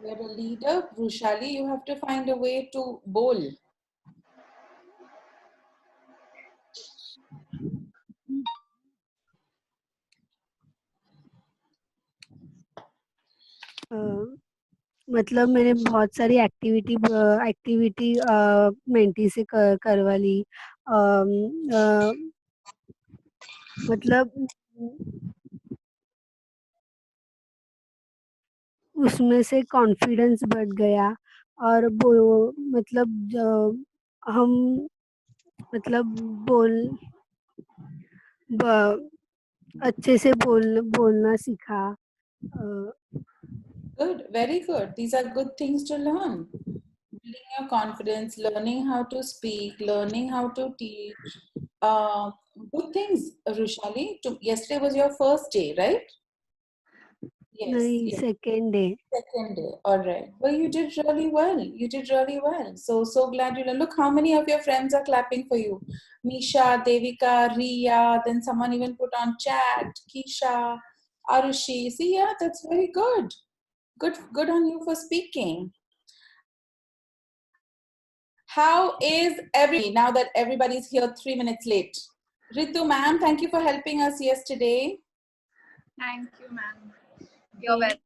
You're a leader, Rushali. You have to find a way to bowl. मतलब मैंने बहुत सारी एक्टिविटी मेंटी से करवा ली। मतलब उसमें से कॉन्फिडेंस बढ़ गया और मतलब हम मतलब बोल अच्छे से बोलना सीखा। Good, very good. These are good things to learn. Building your confidence, learning how to speak, learning how to teach. Good things, Rushali. Yesterday was your first day, right? Yes, नहीं, yes. Second day. Second day. All right. Well, you did really well. You did really well. So glad you learned. Look, how many of your friends are clapping for you? Misha, Devika, Riya, then someone even put on chat, Kisha, Arushi. See, yeah, that's very good. Good on you for speaking. How is everybody now that everybody's here 3 minutes late? Ritu, ma'am, thank you for helping us yesterday. Thank you, ma'am. You're welcome.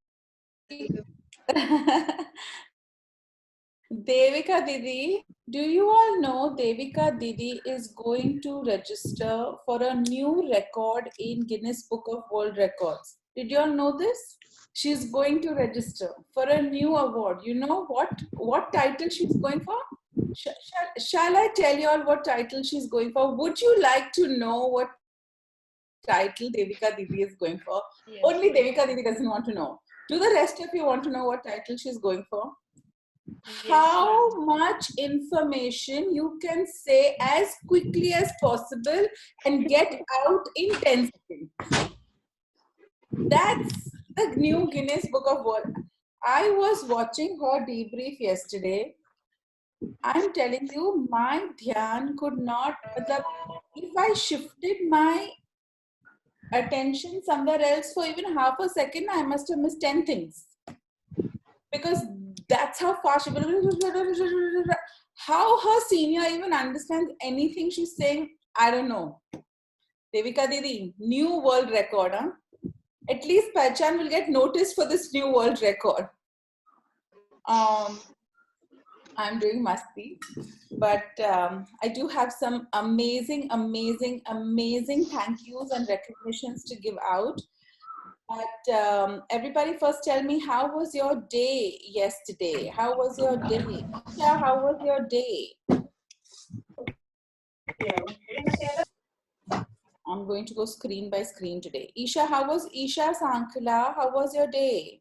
Devika Didi, do you all know Devika Didi is going to register for a new record in Guinness Book of World Records? Did you all know this? She's going to register for a new award. You know what title she's going for? Shall I tell you all what title she's going for? Would you like to know what title Devika Didi is going for? Yes. Only Devika Didi doesn't want to know. Do the rest of you want to know what title she's going for? How much information you can say as quickly as possible and get out in 10 seconds. That's the new Guinness Book of World. I was watching her debrief yesterday. I'm telling you, my dhyan could not, if I shifted my attention somewhere else for even half a second, I must have missed 10 things. Because that's how fast how her senior even understands anything she's saying, I don't know. Devika Didi, new world record, huh? At least Pachan will get noticed for this new world record. I'm doing masti, but I do have some amazing thank yous and recognitions to give out. But everybody first tell me, how was your day yesterday? How was your day? Isha, how was your day? I'm going to go screen by screen today. Isha, how was Isha Sankla? How was your day?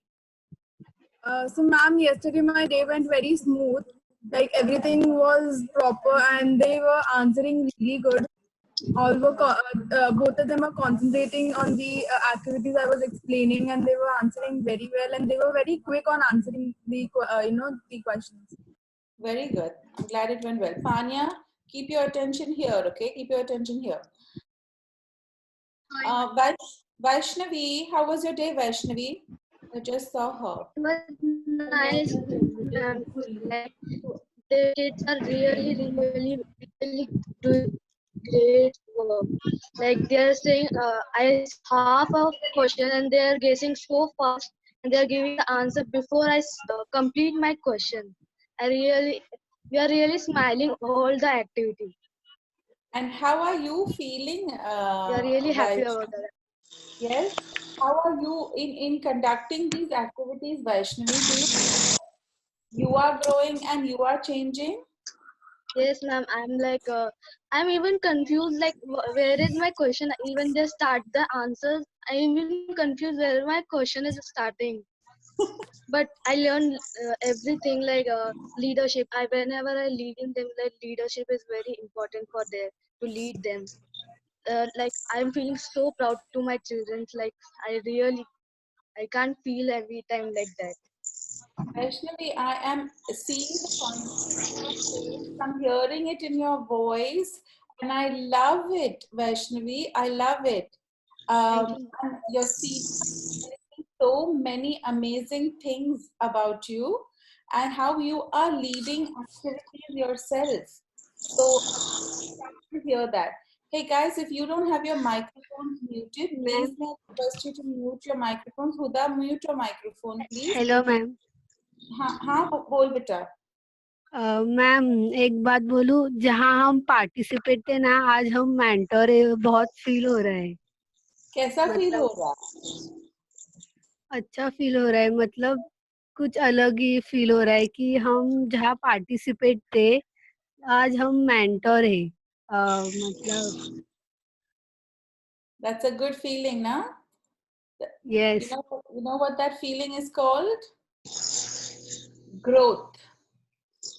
So ma'am, yesterday my day went very smooth. Like everything was proper and they were answering really good. All were both of them are concentrating on the activities I was explaining, and they were answering very well, and they were very quick on answering the the questions. Very good. I'm glad it went well. Fania, keep your attention here, okay? Keep your attention here. Vaishnavi, how was your day, Vaishnavi? I just saw her. It was nice. Like, the kids are really doing great work. Like they are saying, I half a question and they are guessing so fast, and they are giving the answer before I complete my question. We are really smiling all the activity. And how are you feeling? We are really happy about that. Yes. How are you in conducting these activities, Vaishnavi? You are growing and you are changing? Yes, ma'am. I'm even confused. Like, where is my question? Even they start the answers. I'm even confused where my question is starting. But I learned everything like leadership. Whenever I lead in them, like leadership is very important for them to lead them. Like I'm feeling so proud to my children. Like I can't feel every time like that. Vaishnavi, I am seeing the confidence in your face. I'm hearing it in your voice, and I love it, Vaishnavi. I love it. Thank you. Your seat so many amazing things about you and how you are leading activities yourself. So to hear that. Hey guys, if you don't have your microphones muted, please may I request you to mute your microphones. Huda, mute your microphone, please. Hello ma'am. हाँ बोल बेटा। Ma'am एक बात बोलूं, जहाँ हम participate थे ना, आज हम मेंटर है, बहुत फील हो रहा है। कैसा फील हो रहा? अच्छा फील हो रहा है, मतलब कुछ अलग ही फील हो रहा है कि हम जहाँ पार्टिसिपेट थे, आज हम मेंटर है। मतलब That's a good feeling, na? Yes. You know what that feeling is called? Growth.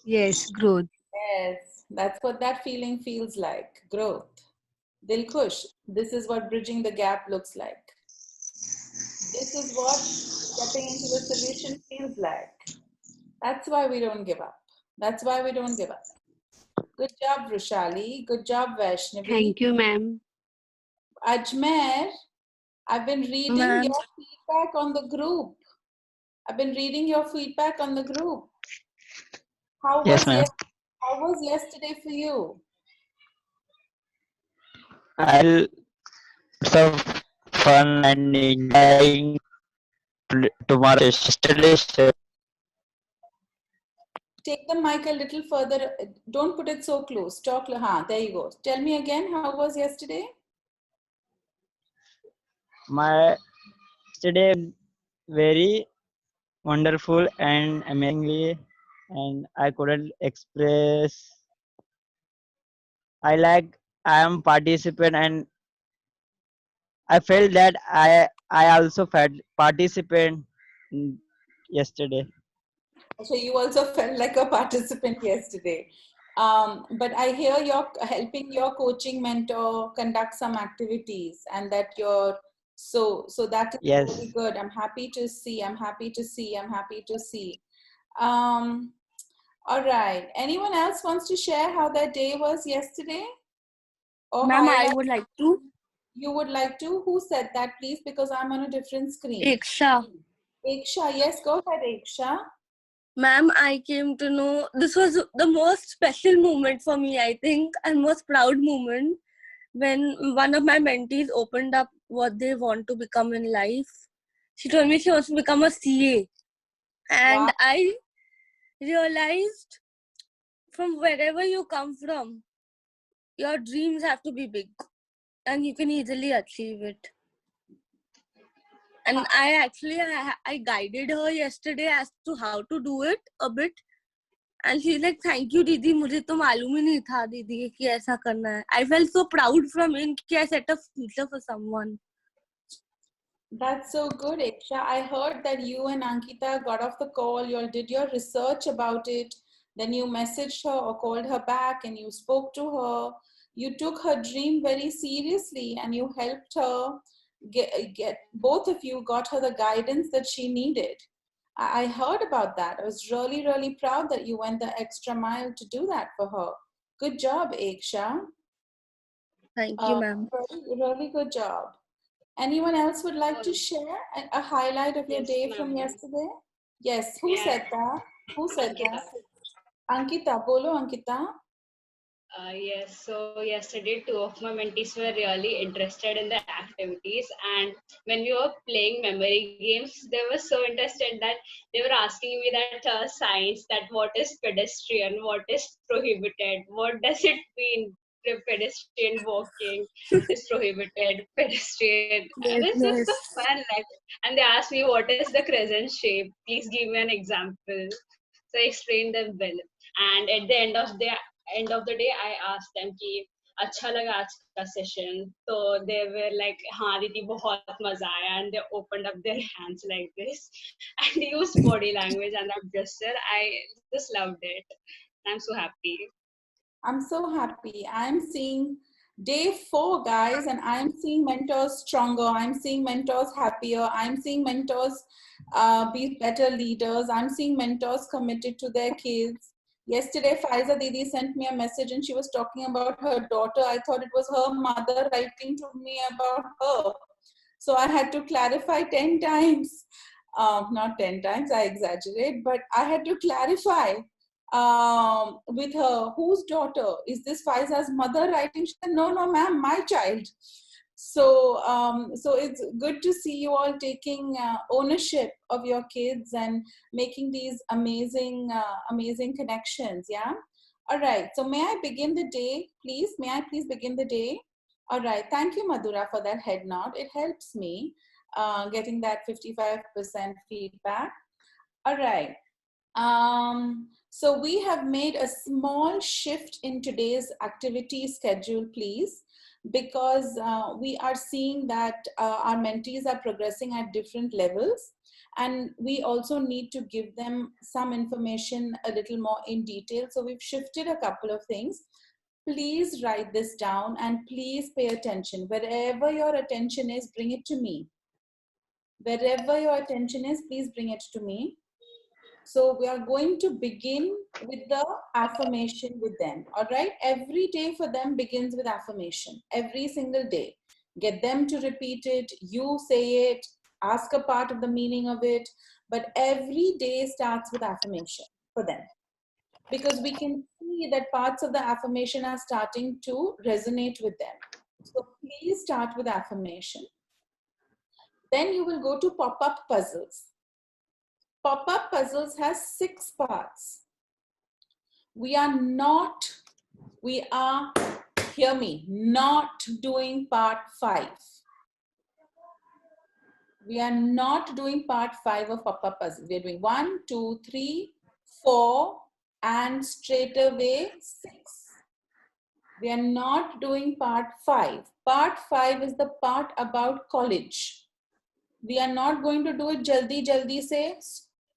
Yes, growth. Yes, that's what that feeling feels like. Growth. Dilkhush, this is what bridging the gap looks like. This is what stepping into the solution feels like. That's why we don't give up. That's why we don't give up. Good job, Rushali. Good job, Vaishnavi. Thank you ma'am. Ajmer, I've been reading Ma'am. your feedback on the group. I've been reading your feedback on the group. How Yes, ma'am. was yesterday for you? I'll so fun and enjoying tomorrow. Yesterday, Take the mic a little further. Don't put it so close. Talk. There you go. Tell me again, how was yesterday? my yesterday very wonderful and amazingly, and I couldn't express. I am participant and I felt that I also felt participant yesterday. So you also felt like a participant yesterday. But I hear you're helping your coaching mentor conduct some activities, and that you're so that is Yes. really good. I'm happy to see. I'm happy to see. I'm happy to see. All right. Anyone else wants to share how their day was yesterday? Or Ma'am, I highlight? would like to. You would like to? Who said that, please? Because I'm on a different screen. Iksha. Iksha, yes, go ahead, Iksha. Ma'am, I came to know this was the most special moment for me, I think, and most proud moment when one of my mentees opened up what they want to become in life. She told me she wants to become a CA. And Wow. I realized from wherever you come from, your dreams have to be big and you can easily achieve it. And I guided her yesterday as to how to do it a bit. And she's like, thank you, Didi. मुझे तो मालूम ही नहीं था, दीदी, कि ऐसा करना है. I felt so proud from it कि I set a future for someone. That's so good, Iksha. I heard that you and Ankita got off the call. You all did your research about it. Then you messaged her or called her back and you spoke to her. You took her dream very seriously and you helped her get both of you got her the guidance that she needed. I heard about that. I was really, really proud that you went the extra mile to do that for her. Good job, Iksha. Thank you, ma'am. Really, really good job. Anyone else would like to share a highlight of your Yes, day ma'am. from yesterday? Yes, who said that? Who said Ankita. that? Ankita, bolo Ankita. Yes, so yesterday 2 of my mentees were really interested in the activities, and when we were playing memory games, they were so interested that they were asking me that science, that what is pedestrian, what is prohibited, what does it mean? Pedestrian walking is prohibited, pedestrian. And Yes, it's just so fun, like, and they asked me what is the crescent shape. Please give me an example. So I explained them well, and at the end of the day, I asked them कि अच्छा लगा आज का session. So they were like, हाँ दीदी बहुत मजा आया, and they opened up their hands like this and used body language and that gesture. I just loved it. I'm so happy. I'm so happy. I'm seeing day 4, guys, and I'm seeing mentors stronger. I'm seeing mentors happier. I'm seeing mentors be better leaders. I'm seeing mentors committed to their kids. Yesterday, Faiza Didi sent me a message and she was talking about her daughter. I thought it was her mother writing to me about her. So I had to clarify 10 times. Not 10 times, I exaggerate, but I had to clarify with her, whose daughter? Is this Faiza's mother writing? She said, no, no, ma'am, my child. So, so it's good to see you all taking ownership of your kids and making these amazing, amazing connections. Yeah. All right. So may I begin the day, please? May I please begin the day? All right. Thank you, Madhura, for that head nod. It helps me getting that 55% feedback. All right. So we have made a small shift in today's activity schedule, please, because we are seeing that our mentees are progressing at different levels, and we also need to give them some information a little more in detail. So we've shifted a couple of things. Please write this down and please pay attention. Wherever your attention is, bring it to me. Wherever your attention is, please bring it to me. So we are going to begin with the affirmation with them. All right. Every day for them begins with affirmation. Every single day. Get them to repeat it. You say it. Ask a part of the meaning of it. But every day starts with affirmation for them. Because we can see that parts of the affirmation are starting to resonate with them. So please start with affirmation. Then you will go to pop-up puzzles. Pop-up puzzles has 6 parts. We are, hear me, not doing part 5. We are not doing part 5 of pop-up puzzle. We are doing 1, 2, 3, 4, and straight away 6. We are not doing part 5. Part 5 is the part about college. We are not going to do it jaldi se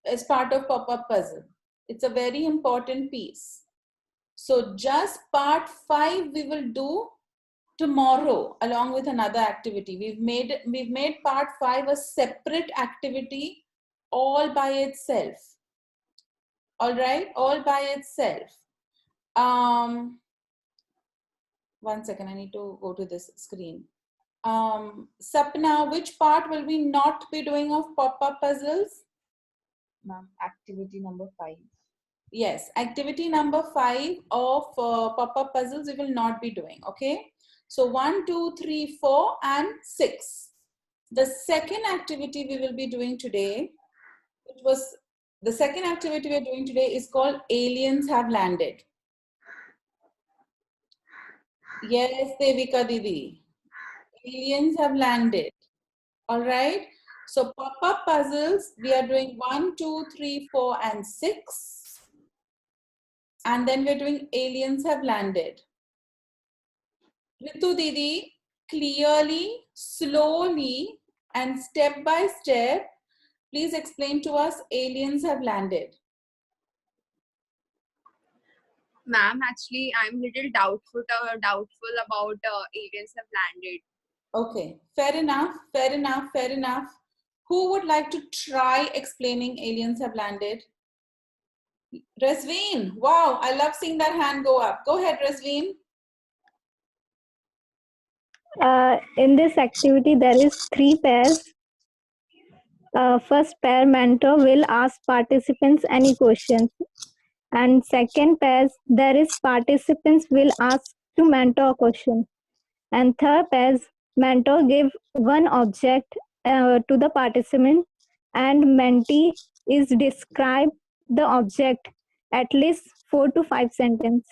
as part of pop-up puzzle. It's a very important piece. So just part 5 we will do tomorrow along with another activity. We've made part 5 a separate activity all by itself. All right, all by itself. One second, I need to go to this screen. Sapna, which part will we not be doing of pop-up puzzles? Ma'am, activity number 5. Yes, activity number 5 of pop-up puzzles we will not be doing, okay? So 1, 2, 3, 4, and 6. The second activity we will be doing today, the second activity we are doing today is called Aliens Have Landed. Yes, Devika Didi. Aliens have landed. All right. So pop-up puzzles, we are doing 1, 2, 3, 4, and 6. And then we're doing aliens have landed. Ritu Didi, clearly, slowly, and step by step, please explain to us aliens have landed. Ma'am, actually, I'm little doubtful about aliens have landed. Okay, fair enough, fair enough, fair enough. Who would like to try explaining aliens have landed? Resveen, wow, I love seeing that hand go up. Go ahead, Resveen. In this activity, there is 3 pairs. First pair, mentor will ask participants any questions. And second pairs, there is participants will ask to mentor a question. And third pairs, mentor give one object to the participant, and mentee is describe the object at least 4 to 5 sentences.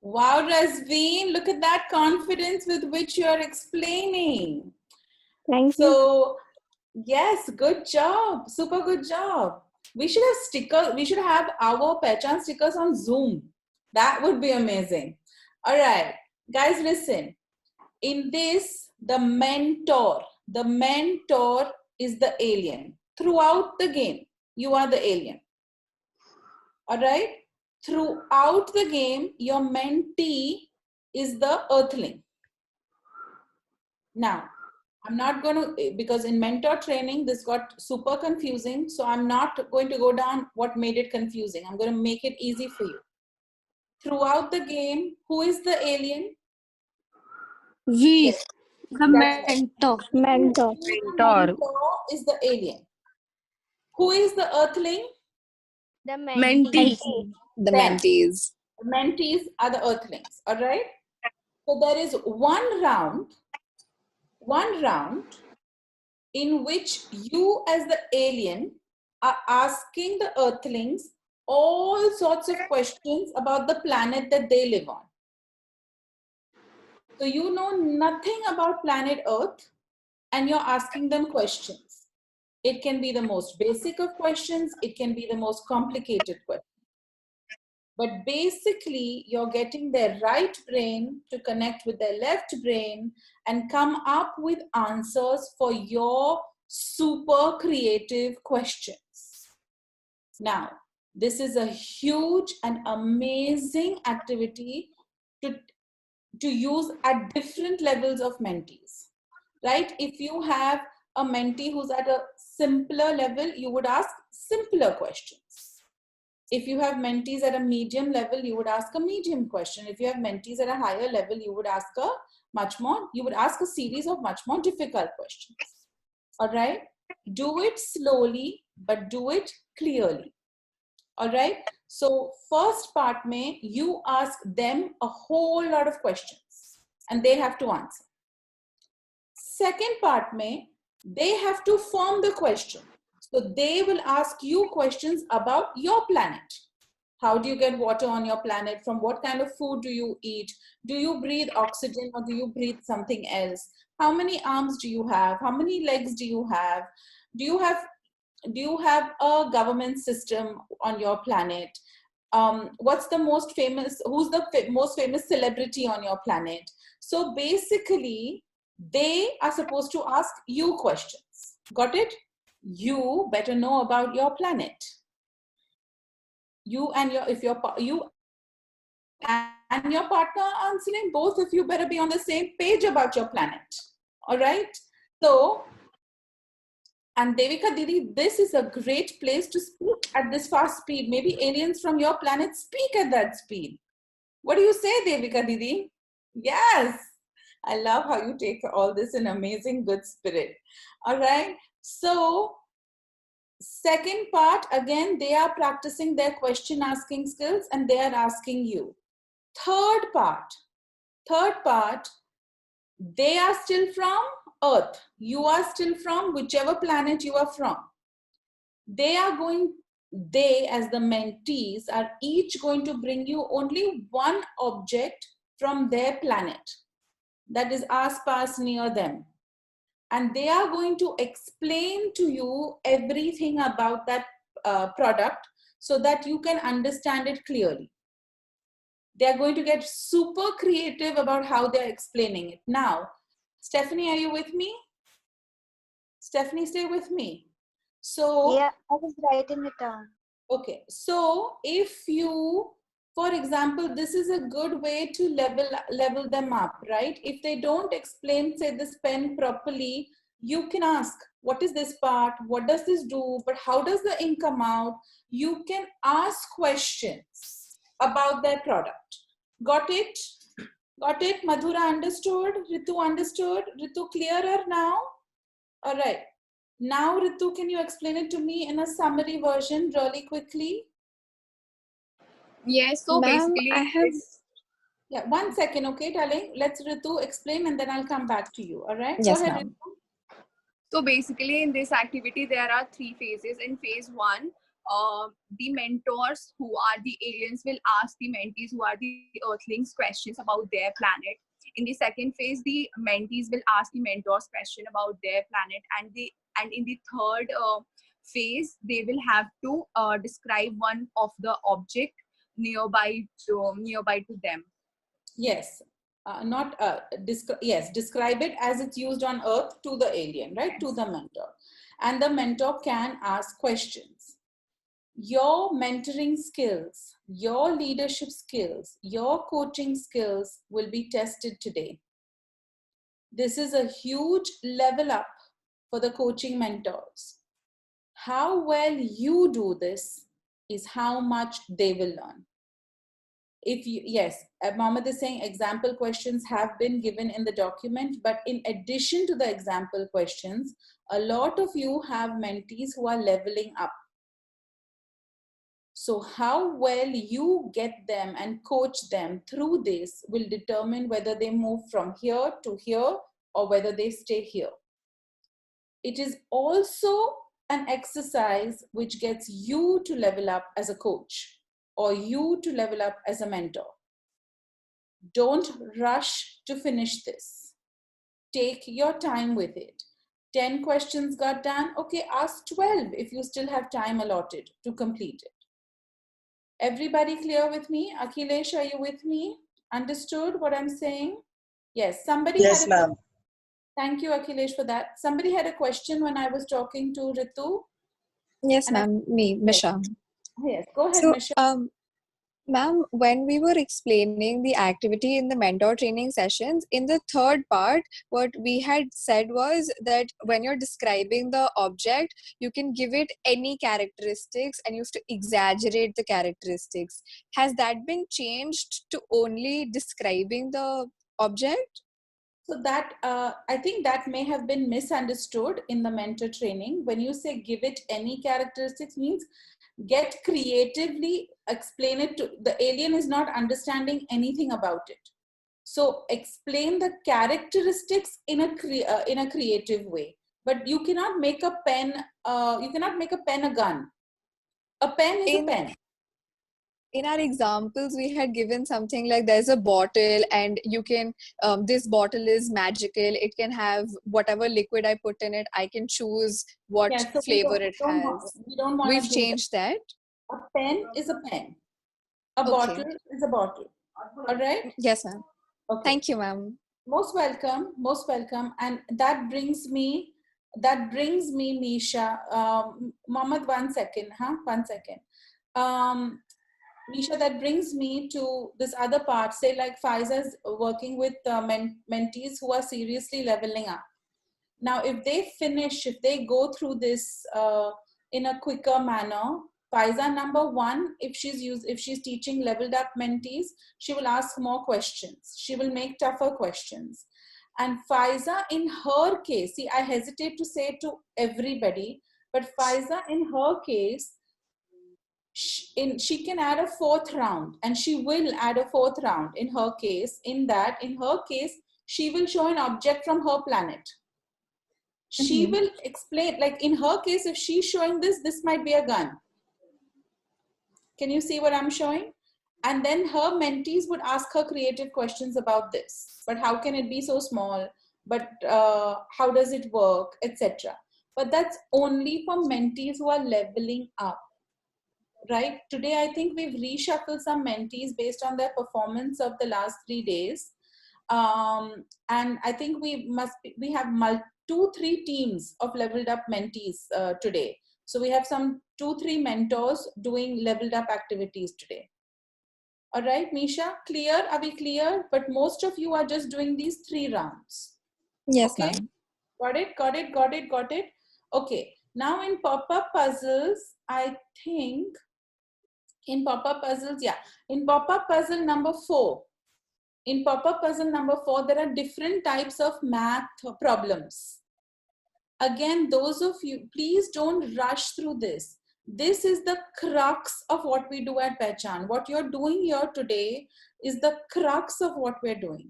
Wow, Rasveen, look at that confidence with which you are explaining. Thank you. So, yes, good job. Super good job. We should have stickers. We should have our Pehchan stickers on Zoom. That would be amazing. All right, guys, listen. In this, the mentor is the alien. Throughout the game, you are the alien. All right? Throughout the game, your mentee is the earthling. Now, I'm not going to, because in mentor training, this got super confusing. So I'm not going to go down what made it confusing. I'm going to make it easy for you. Throughout the game, who is the alien? We. Yes. The That's right. mentor. Mentor. The Mentor. mentor is the alien. Who is the earthling? The Mentee. Mentee. The Them. mentees. The mentees are the earthlings, all right? So there is one round in which you as the alien are asking the earthlings all sorts of questions about the planet that they live on. So you know nothing about planet Earth and you're asking them questions. It can be the most basic of questions, it can be the most complicated questions. But basically, you're getting their right brain to connect with their left brain and come up with answers for your super creative questions. Now, this is a huge and amazing activity to use at different levels of mentees, right? If you have a mentee who's at a simpler level, you would ask simpler questions. If you have mentees at a medium level, you would ask a medium question. If you have mentees at a higher level, you would ask a series of much more difficult questions. All right? Do it slowly, but do it clearly. All right? So first part mein, you ask them a whole lot of questions and they have to answer. Second part mein, they have to form the question. So they will ask you questions about your planet. How do you get water on your planet? From what kind of food do you eat? Do you breathe oxygen or do you breathe something else? How many arms do you have? How many legs do you have? Do you have a government system on your planet? What's the most famous, who's the most famous celebrity on your planet? So basically, they are supposed to ask you questions. Got it? You better know about your planet. You and your partner answering, both of you better be on the same page about your planet. All right? So, and Devika Didi, this is a great place to speak at this fast speed. Maybe aliens from your planet speak at that speed. What do you say, Devika Didi? Yes. I love how you take all this in amazing good spirit. All right. So, second part, again, they are practicing their question asking skills and they are asking you. Third part, they are still from Earth. You are still from whichever planet you are from. They as the mentees are each going to bring you only one object from their planet that is as-pas near them. And they are going to explain to you everything about that product so that you can understand it clearly. They're going to get super creative about how they're explaining it. Now, Stephanie, are you with me? Stephanie, stay with me. So, yeah, I was writing it down. Okay, so if you, for example, this is a good way to level them up, right? If they don't explain, say, this pen properly, you can ask, what is this part? What does this do? But how does the ink come out? You can ask questions about their product. Got it? Got it? Madhura understood? Ritu understood? Ritu clearer now? All right. Now, Ritu, can you explain it to me in a summary version really quickly? Yes, so basically, I have. Yeah, 1 second, okay, darling. Let's Ritu explain and then I'll come back to you. All right? Yes, Go ahead, ma'am. Ritu. So basically, in this activity, there are 3 phases. In phase 1, the mentors who are the aliens will ask the mentees who are the earthlings questions about their planet. In the second phase, the mentees will ask the mentors question about their planet, and in the third phase, they will have to describe one of the object nearby to them. Yes. Describe it as it's used on Earth to the alien, right? Yes. To the mentor. And the mentor can ask questions. Your mentoring skills, your leadership skills, your coaching skills will be tested today. This is a huge level up for the coaching mentors. How well you do this is how much they will learn. If you, yes, Mohammed is saying example questions have been given in the document, but in addition to the example questions, a lot of you have mentees who are leveling up. So how well you get them and coach them through this will determine whether they move from here to here or whether they stay here. It is also an exercise which gets you to level up as a coach or you to level up as a mentor. Don't rush to finish this. Take your time with it. 10 questions got done. Okay, ask 12 if you still have time allotted to complete it. Everybody clear with me? Akhilesh, are you with me? Understood what I'm saying? Yes, somebody Yes, had a ma'am. Thank you, Akhilesh, for that. Somebody had a question when I was talking to Ritu. Yes, And ma'am. Me, yes, Misha. yes, go ahead, So, Misha. ma'am, when we were explaining the activity in the mentor training sessions, in the third part, what we had said was that when you're describing the object, you can give it any characteristics and you have to exaggerate the characteristics. Has that been changed to only describing the object? So that, I think that may have been misunderstood in the mentor training. When you say give it any characteristics means get creatively, explain it to, the alien is not understanding anything about it. So explain the characteristics in a creative way. But you cannot make a pen, you cannot make a pen a gun. A pen is a pen. In our examples, we had given something like there's a bottle and you can, this bottle is magical. It can have whatever liquid I put in it. I can choose what Yeah, so flavor it has. we don't want We've to do changed that. A pen is a pen. A Okay. bottle is a bottle. All right? Yes, ma'am. Okay. Thank you, ma'am. Most welcome. Most welcome. And that brings me, Misha. Mohammed, 1 second. Huh? 1 second. Misha, that brings me to this other part. Say like Faiza is working with mentees who are seriously leveling up. Now, if they go through this in a quicker manner, Faiza, number one, if she's teaching leveled up mentees, she will ask more questions. She will make tougher questions. And Faiza, in her case, see, I hesitate to say it to everybody, but Faiza, in her case, she can add a 4th round, and she will add a 4th round in her case. In her case, she will show an object from her planet. She will explain, like in her case, if she's showing this might be a gun. Can you see what I'm showing? And then her mentees would ask her creative questions about this. But how can it be so small? But how does it work, etc. But that's only for mentees who are leveling up. Right? Today, I think we've reshuffled some mentees based on their performance of the last 3 days. And I think we have 2-3 teams of leveled up mentees today. So we have some 2-3 mentors doing leveled up activities today. All right, Misha, clear? Are we clear? But most of you are just doing these 3 rounds. Yes, okay? ma'am. Got it. Okay, now in pop-up puzzles, I think in pop-up puzzles, in pop-up puzzle number 4, there are different types of math problems. Again, those of you, please don't rush through this. This is the crux of what we do at Pehchan. What you're doing here today is the crux of what we're doing.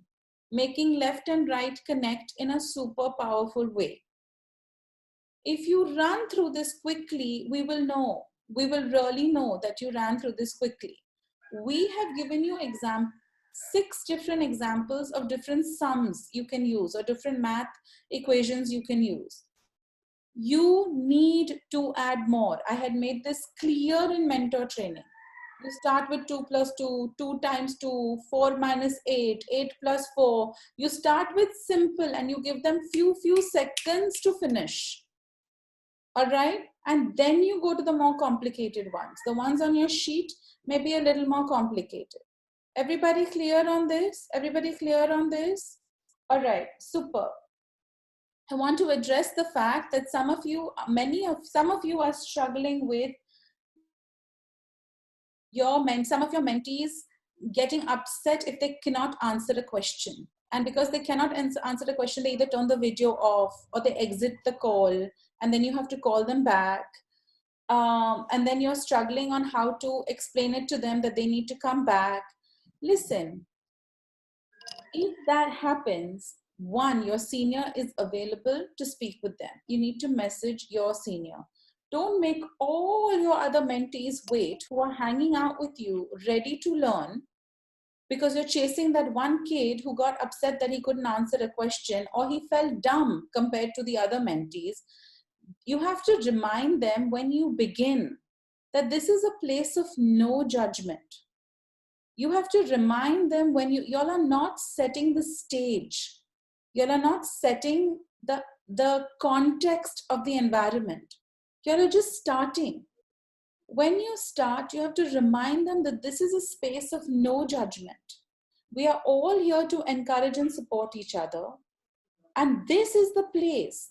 Making left and right connect in a super powerful way. If you run through this quickly, we will really know that you ran through this quickly. We have given you 6 different examples of different sums you can use or different math equations you can use. You need to add more. I had made this clear in mentor training. You start with 2 plus 2, 2 times 2, 4 minus 8, 8 plus 4. You start with simple and you give them few seconds to finish. All right? And then you go to the more complicated ones. The ones on your sheet may be a little more complicated. Everybody clear on this? Everybody clear on this? All right, super. I want to address the fact that some of you are struggling with some of your mentees getting upset if they cannot answer a question. And because they cannot answer the question, they either turn the video off or they exit the call, and then you have to call them back. And then you're struggling on how to explain it to them that they need to come back. Listen, if that happens, one, your senior is available to speak with them. You need to message your senior. Don't make all your other mentees wait who are hanging out with you, ready to learn, because you're chasing that one kid who got upset that he couldn't answer a question or he felt dumb compared to the other mentees. You have to remind them when you begin that this is a place of no judgment. You have to remind them when y'all are not setting the stage. Y'all are not setting the context of the environment. Y'all are just starting. When you start, you have to remind them that this is a space of no judgment. We are all here to encourage and support each other. And this is the place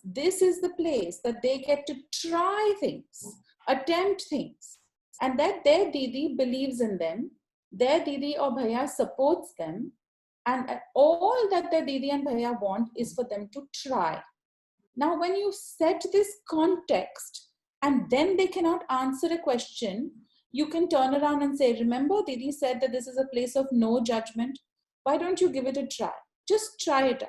that they get to try things, attempt things, and that their Didi believes in them, their Didi or Bhaiya supports them, and all that their Didi and Bhaiya want is for them to try. Now, when you set this context and then they cannot answer a question, you can turn around and say, remember Didi said that this is a place of no judgment. Why don't you give it a try? Just try it out.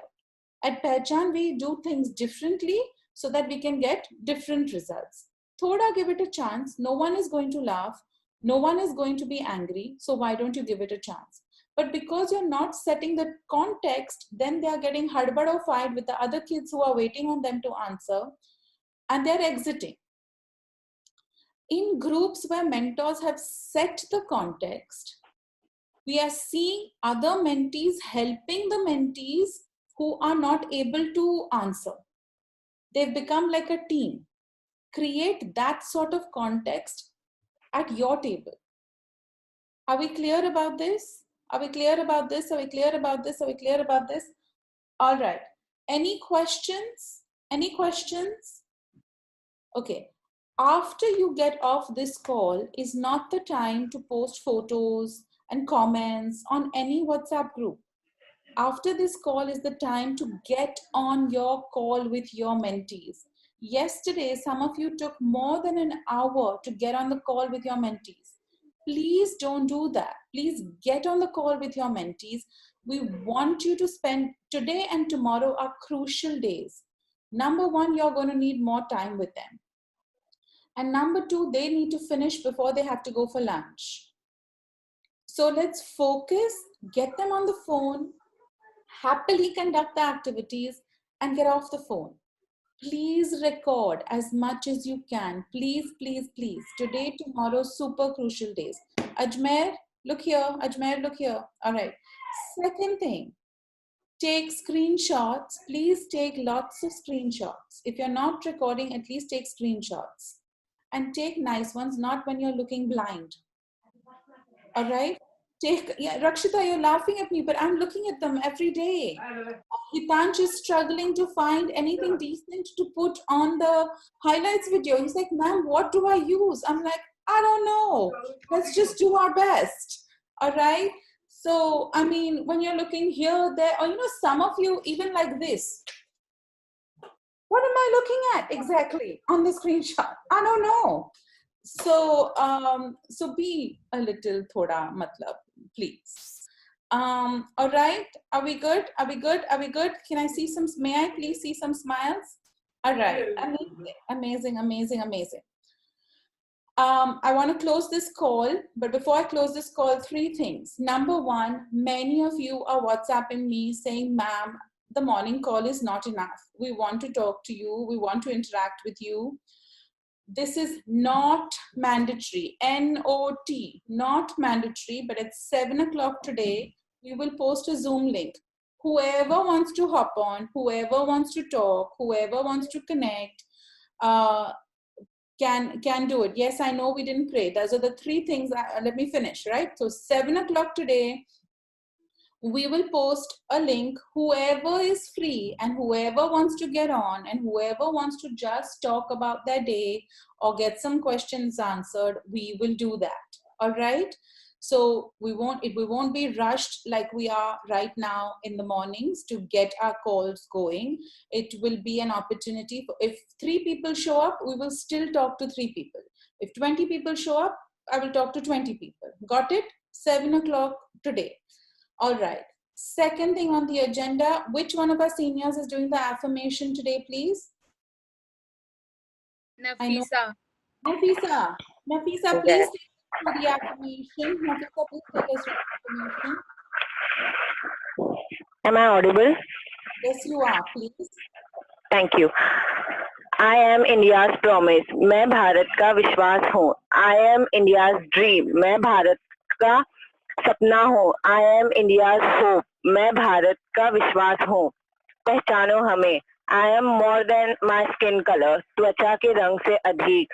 At Pehchan, we do things differently so that we can get different results. Thoda, give it a chance. No one is going to laugh. No one is going to be angry. So why don't you give it a chance? But because you're not setting the context, then they are getting hadbadified with the other kids who are waiting on them to answer, and they're exiting. In groups where mentors have set the context, we are seeing other mentees helping the mentees who are not able to answer. They've become like a team. Create that sort of context at your table. Are we clear about this? Are we clear about this? Are we clear about this? Are we clear about this? All right. Any questions? Any questions? Okay. After you get off this call is not the time to post photos and comments on any WhatsApp group. After this call is the time to get on your call with your mentees. Yesterday, some of you took more than an hour to get on the call with your mentees. Please don't do that. Please get on the call with your mentees. We want you to spend today and tomorrow are crucial days. Number one, you're going to need more time with them. And number two, they need to finish before they have to go for lunch. So let's focus, get them on the phone, happily conduct the activities, and get off the phone. Please record as much as you can. Please, please, please. Today, tomorrow, super crucial days. Ajmer, look here. Ajmer, look here. All right. Second thing, take screenshots. Please take lots of screenshots. If you're not recording, at least take screenshots. And take nice ones, not when you're looking blind. All right? Rakshita, you're laughing at me, but I'm looking at them every day. Hitansh is struggling to find anything decent to put on the highlights video. He's like, ma'am, what do I use? I'm like, I don't know. Let's just do our best. All right? So, I mean, when you're looking here, there, or, some of you even like this. What am I looking at exactly on the screenshot? I don't know. So, so be a little thoda matlab, please. All right. Are we good? Are we good? Are we good? Can I see some, may I please see some smiles? All right. Amazing, amazing, amazing, amazing. I want to close this call, but before I close this call, 3 things. Number one, many of you are WhatsApping me saying, ma'am, the morning call is not enough. We want to talk to you. We want to interact with you. This is not mandatory, N-O-T, not mandatory, but at 7 o'clock today, we will post a Zoom link. Whoever wants to hop on, whoever wants to talk, whoever wants to connect, can do it. Yes, I know we didn't pray. Those are the 3 things. Let me finish, right? So 7 o'clock today, we will post a link. Whoever is free and whoever wants to get on and whoever wants to just talk about their day or get some questions answered, we will do that. All right. So we won't be rushed like we are right now in the mornings to get our calls going. It will be an opportunity for, if 3 people show up, we will still talk to 3 people. If 20 people show up, I will talk to 20 people. Got it? 7 o'clock today. All right. Second thing on the agenda, which one of our seniors is doing the affirmation today, please? Nafisa. Nafisa. Nafisa, please take us through the affirmation. Nafisa, please take us through the affirmation. Am I audible? Yes, you are. Please. Thank you. I am India's promise. मैं भारत का विश्वास हूँ. I am India's dream. मैं भारत का सपना हूँ. I am India's hope. मैं भारत का विश्वास हूँ. पहचानो हमें. I am more than my skin color. त्वचा के रंग से अधिक.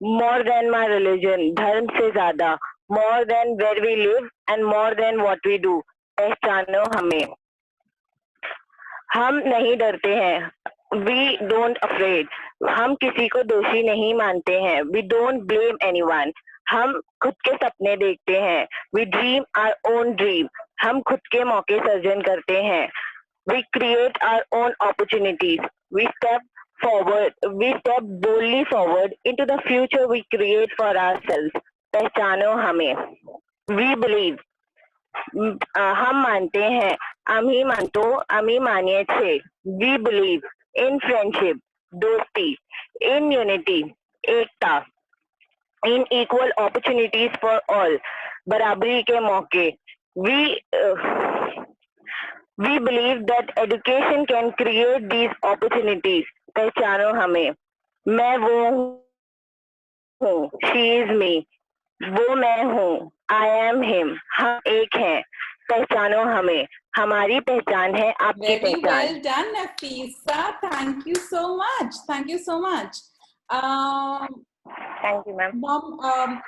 More than my religion. धर्म से ज़्यादा. More than where we live and more than what we do. पहचानो हमें. हम नहीं डरते हैं. We don't afraid. हम किसी को दोषी नहीं मानते हैं. We don't blame anyone. हम खुद के सपने देखते हैं. We dream our own dream. हम खुद के मौके सर्जन करते हैं. We create our own opportunities. We step forward. We step boldly forward into the future we create for ourselves. पहचानो हमें. We believe. हम मानते हैं. आम्ही मानतो. आम्ही मानिये छे. We believe in friendship, दोस्ती, in unity, Ekta, in equal opportunities for all, बराबरी के मौके. We believe that education can create these opportunities. पहचानो हमें. मैं वो हूँ. She is me. वो मैं हूँ. I am him. हम एक हैं. पहचानो हमें. हमारी पहचान है आपकी Very पहचान. well done, Nafisa. Thank you so much. Thank you so much. Thank you, ma'am. Mom,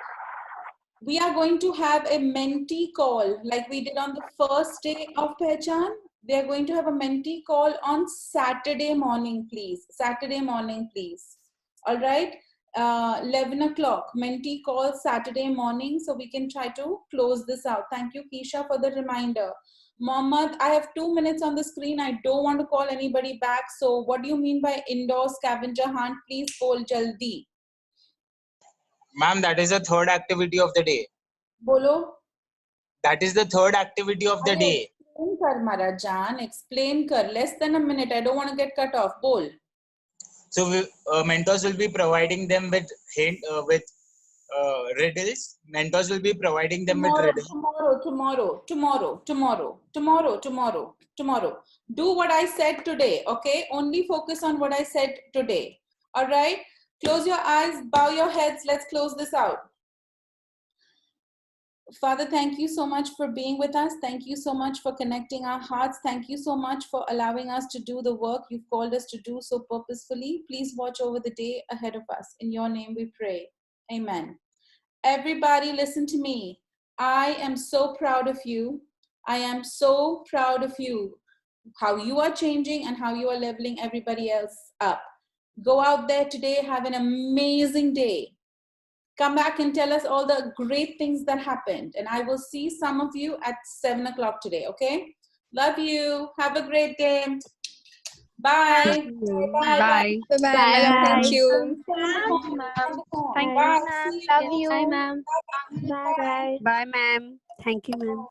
we are going to have a mentee call like we did on the first day of Pehchan. We are going to have a mentee call on Saturday morning, please. Saturday morning, please. All right. 11 o'clock, mentee call Saturday morning, so we can try to close this out. Thank you, Keisha, for the reminder. Mohammed, I have 2 minutes on the screen. I don't want to call anybody back. So what do you mean by indoor scavenger hunt? Please call jaldi. Ma'am, that is the third activity of the day. Bolo. That is the third activity of the day. Explain kar, Marajan. Explain kar. Less than a minute. I don't want to get cut off. Bol. So mentors will be providing them with riddles. Mentors will be providing them with riddles. Tomorrow. Do what I said today, okay? Only focus on what I said today. All right? Close your eyes, bow your heads. Let's close this out. Father, thank you so much for being with us. Thank you so much for connecting our hearts. Thank you so much for allowing us to do the work you've called us to do so purposefully. Please watch over the day ahead of us. In your name we pray. Amen. Everybody listen to me. I am so proud of you. I am so proud of you. How you are changing and how you are leveling everybody else up. Go out there today. Have an amazing day. Come back and tell us all the great things that happened. And I will see some of you at 7 o'clock today, okay? Love you. Have a great day. Bye. Bye. Bye. Thank you. Thank Bye. you, ma'am. See you. Love you. Bye, ma'am. Bye. Bye, ma'am. Thank you, ma'am.